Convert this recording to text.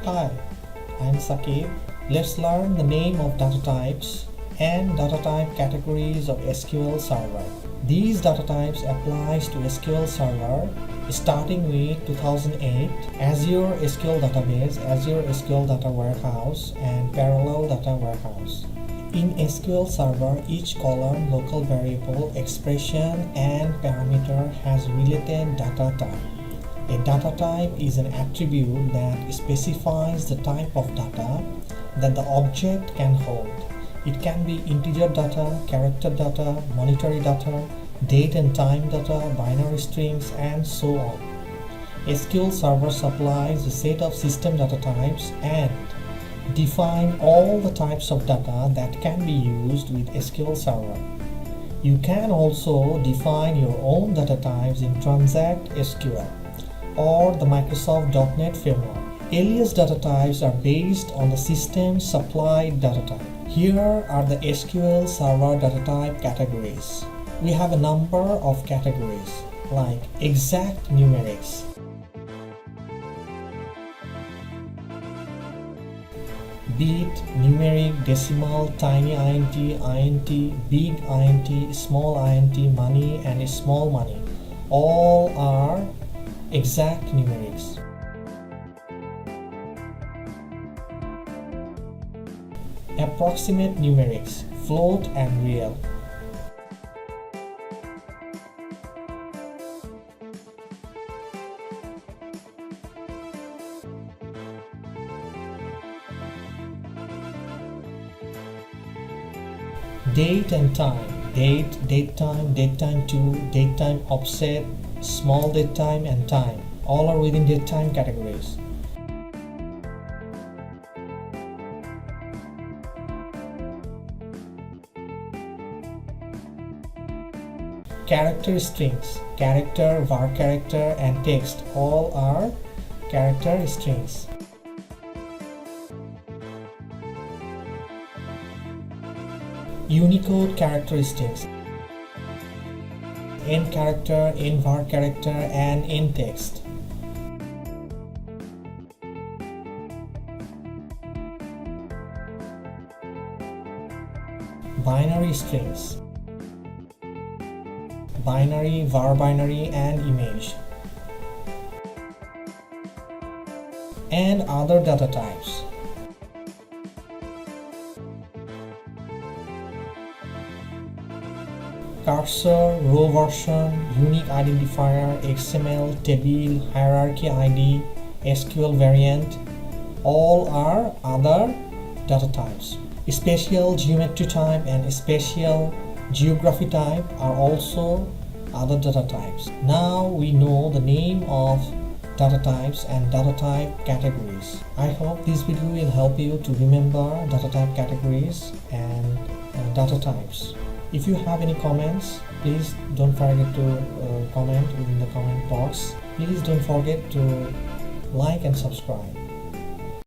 Hi, I'm Sakib. Let's learn the name of data types and data type categories of SQL Server. These data types applies to SQL Server starting with 2008, Azure SQL Database, Azure SQL Data Warehouse, and Parallel Data Warehouse. In SQL Server, each column, local variable, expression, and parameter has related data type. A data type is an attribute that specifies the type of data that the object can hold. It can be integer data, character data, monetary data, date and time data, binary strings, and so on. SQL Server supplies a set of system data types and define all the types of data that can be used with SQL Server. You can also define your own data types in Transact SQL or the Microsoft .NET framework. Alias data types are based on the system supplied data type. Here are the SQL Server data type categories. We have a number of categories like exact numerics, bit, numeric, decimal, tiny int, int, big int, small int, money, and small money. All are exact numerics. Approximate numerics, float and real. Date and time, date, datetime, datetime2, datetime offset, small datetime, and time. All are within datetime categories. Character strings, character, var character, and text. All are character strings. Unicode characteristics, end character, nvar character, and end text. Binary strings, binary, var binary, and image, and other data types. Cursor, row version, unique identifier, XML, table, hierarchy ID, SQL variant, all are other data types. Spatial geometry type and spatial geography type are also other data types. Now we know the name of data types and data type categories. I hope this video will help you to remember data type categories and data types. If you have any comments, please don't forget to comment within the comment box. Please don't forget to like and subscribe.